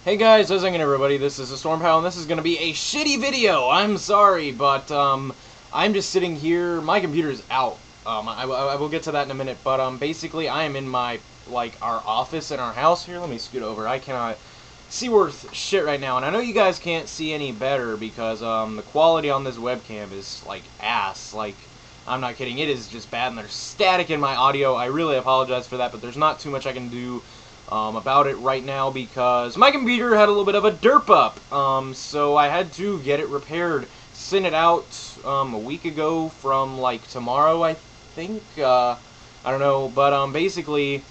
Hey guys, how's it going everybody? This is TheStormPow, and this is going to be a shitty video. I'm sorry, but I'm just sitting here. My computer's out. I will get to that in a minute, but basically I am in my, our office in our house here. Let me scoot over. I cannot see worth shit right now, and I know you guys can't see any better because the quality on this webcam is, ass. I'm not kidding. It is just bad, and there's static in my audio. I really apologize for that, but there's not too much I can do about it right now because my computer had a little bit of a derp up. So I had to get it repaired. Sent it out a week ago from tomorrow, I think. I don't know, but basically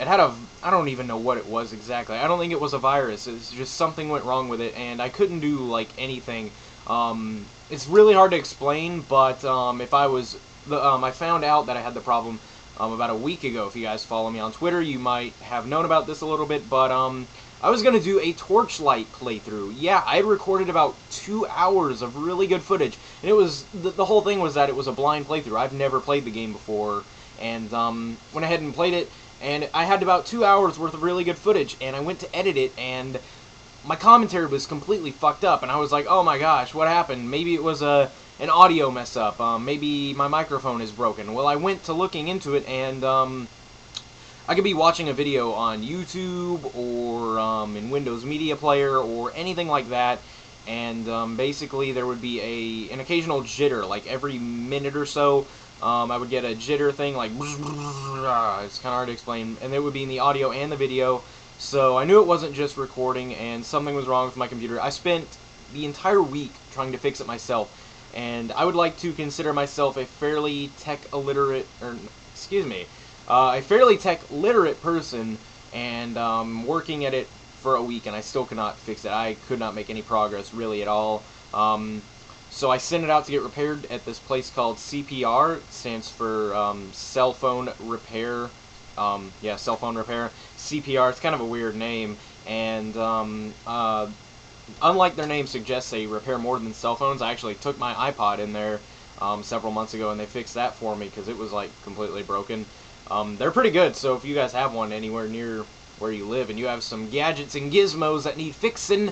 it had I don't even know what it was exactly. I don't think it was a virus. It's just something went wrong with it, and I couldn't do anything. It's really hard to explain, but if I was I found out that I had the problem about a week ago. If you guys follow me on Twitter, you might have known about this a little bit, but I was going to do a Torchlight playthrough. Yeah, I recorded about 2 hours of really good footage, and it was, the whole thing was that it was a blind playthrough. I've never played the game before, and went ahead and played it, and I had about 2 hours worth of really good footage, and I went to edit it, and my commentary was completely fucked up, and I was like, oh my gosh, what happened? Maybe it was an audio mess up. Maybe my microphone is broken. Well, I went to looking into it, and I could be watching a video on YouTube or in Windows Media Player or anything like that, and basically there would be an occasional jitter, like every minute or so. I would get a jitter thing, like it's kind of hard to explain, and it would be in the audio and the video. So I knew it wasn't just recording, and something was wrong with my computer. I spent the entire week trying to fix it myself, and I would like to consider myself a fairly tech-illiterate, or excuse me, a fairly tech-literate person, and working at it for a week, and I still could not fix it. I could not make any progress, really, at all. So I sent it out to get repaired at this place called CPR. It stands for Cell Phone Repair. Yeah, Cell Phone Repair. CPR, it's kind of a weird name, and unlike their name suggests, they repair more than cell phones. I actually took my iPod in there several months ago, and they fixed that for me because it was completely broken. They're pretty good, so if you guys have one anywhere near where you live and you have some gadgets and gizmos that need fixing,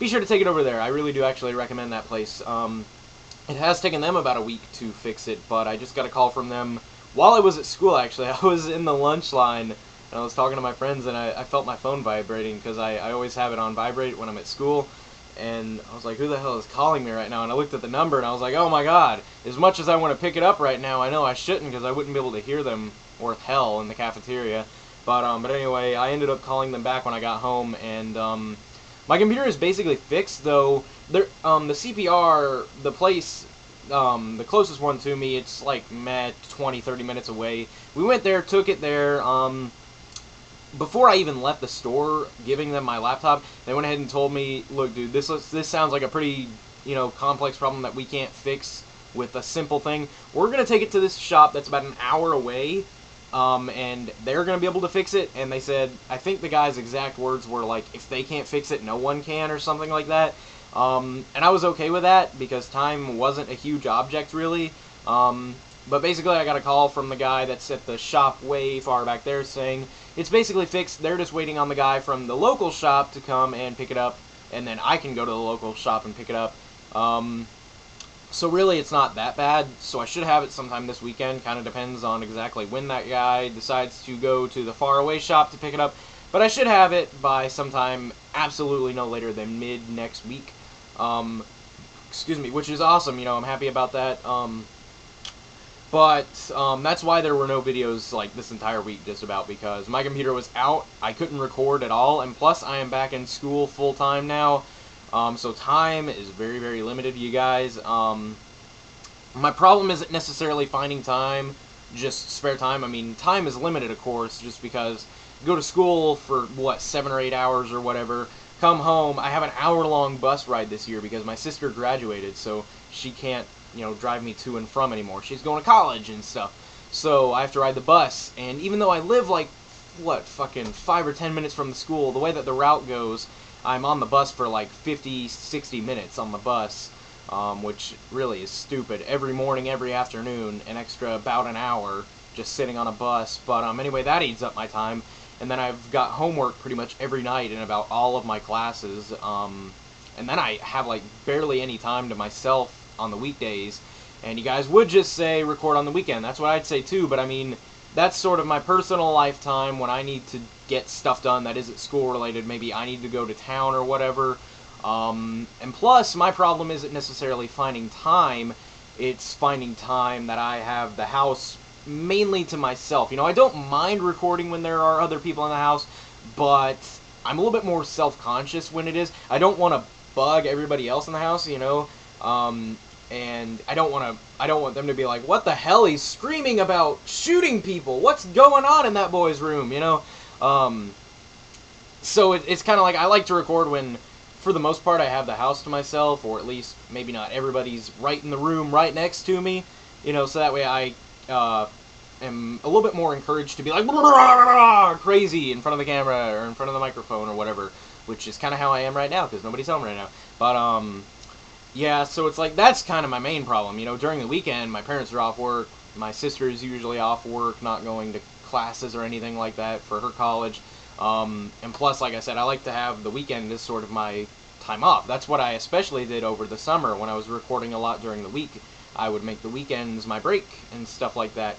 be sure to take it over there. I really do actually recommend that place. It has taken them about a week to fix it, but I just got a call from them while I was at school, actually. I was in the lunch line, and I was talking to my friends, and I felt my phone vibrating, because I always have it on vibrate when I'm at school, and I was like, who the hell is calling me right now? And I looked at the number, and I was like, oh my god, as much as I want to pick it up right now, I know I shouldn't, because I wouldn't be able to hear them worth hell in the cafeteria. But anyway, I ended up calling them back when I got home, and my computer is basically fixed, though. The CPR, the place, the closest one to me, it's 20-30 minutes away. We went there, took it there. Before I even left the store, giving them my laptop, they went ahead and told me, look, dude, this sounds like a pretty, complex problem that we can't fix with a simple thing. We're going to take it to this shop that's about an hour away, and they're going to be able to fix it. And they said, I think the guy's exact words were if they can't fix it, no one can, or something like that. And I was okay with that, because time wasn't a huge object, really. But basically, I got a call from the guy that's at the shop way far back there saying it's basically fixed. They're just waiting on the guy from the local shop to come and pick it up, and then I can go to the local shop and pick it up. So really, it's not that bad. So I should have it sometime this weekend. Kind of depends on exactly when that guy decides to go to the faraway shop to pick it up. But I should have it by sometime absolutely no later than mid next week. Excuse me, which is awesome. I'm happy about that. But that's why there were no videos this entire week, just about, because my computer was out, I couldn't record at all, and plus I am back in school full-time now, so time is very, very limited, you guys. My problem isn't necessarily finding time, just spare time. I mean, time is limited, of course, just because I go to school for, 7 or 8 hours or whatever, come home. I have an hour-long bus ride this year because my sister graduated, so she can't drive me to and from anymore. She's going to college and stuff. So I have to ride the bus. And even though I live fucking 5 or 10 minutes from the school, the way that the route goes, I'm on the bus for 50, 60 minutes on the bus, which really is stupid. Every morning, every afternoon, an extra about an hour just sitting on a bus. But anyway, that eats up my time. and then I've got homework pretty much every night in about all of my classes, and then I have like barely any time to myself on the weekdays. And you guys would just say record on the weekend. That's what I'd say too, but I mean, that's sort of my personal lifetime when I need to get stuff done that isn't school related. Maybe I need to go to town or whatever. And plus, my problem isn't necessarily finding time, it's finding time that I have the house mainly to myself. You know, I don't mind recording when there are other people in the house, but I'm a little bit more self-conscious when it is. I don't want to bug everybody else in the house, you know, and I don't want them to be like, what the hell, he's screaming about shooting people, what's going on in that boy's room, you know. So it's kind of like I like to record when, for the most part, I have the house to myself, or at least maybe not everybody's right in the room right next to me, you know, so that way I am a little bit more encouraged to be like crazy in front of the camera or in front of the microphone or whatever, which is kind of how I am right now because nobody's home right now. But yeah, so it's like that's kind of my main problem. You know, during the weekend, my parents are off work. My sister is usually off work, not going to classes or anything like that for her college. And plus, like I said, I like to have the weekend as sort of my time off. That's what I especially did over the summer when I was recording a lot during the week. I would make the weekends my break and stuff like that.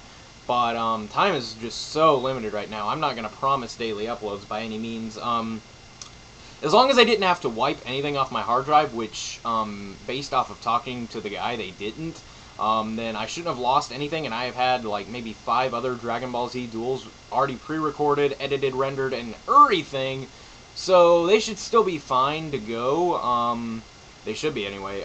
But time is just so limited right now. I'm not going to promise daily uploads by any means. As long as I didn't have to wipe anything off my hard drive, which, based off of talking to the guy, they didn't, then I shouldn't have lost anything, and I have had, like, maybe 5 other Dragon Ball Z duels already pre-recorded, edited, rendered, and everything, so they should still be fine to go. They should be anyway,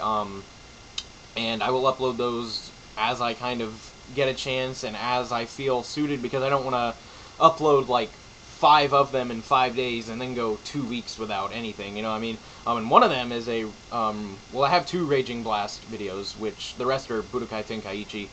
and I will upload those as I kind of get a chance and as I feel suited, because I don't want to upload, like, 5 of them in 5 days and then go 2 weeks without anything, you know what I mean? And one of them is a, well, I have 2 Raging Blast videos, which the rest are Budokai Tenkaichi.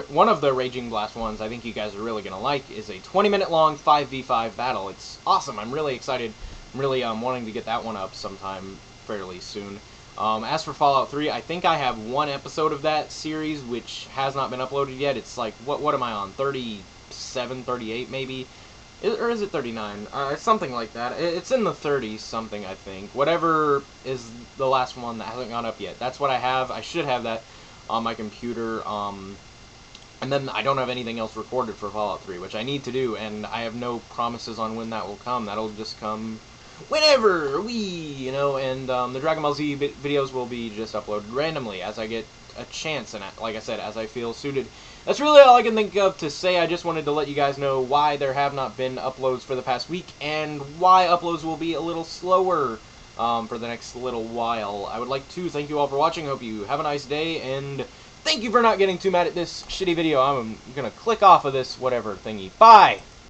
One of the Raging Blast ones I think you guys are really going to like is a 20-minute long 5v5 battle. It's awesome. I'm really excited. I'm really wanting to get that one up sometime fairly soon. As for Fallout 3, I think I have 1 episode of that series which has not been uploaded yet. It's like, what am I on, 37, 38 maybe? Or is it 39? Something like that. It's in the 30s something, I think. Whatever is the last one that hasn't gone up yet. That's what I have. I should have that on my computer. And then I don't have anything else recorded for Fallout 3, which I need to do, and I have no promises on when that will come. That'll just come whenever you know, and the Dragon Ball Z videos will be just uploaded randomly as I get a chance, and like I said, as I feel suited. That's really all I can think of to say. I just wanted to let you guys know why there have not been uploads for the past week, and why uploads will be a little slower for the next little while. I would like to thank you all for watching. Hope you have a nice day, and thank you for not getting too mad at this shitty video. I'm gonna click off of this whatever thingy. Bye!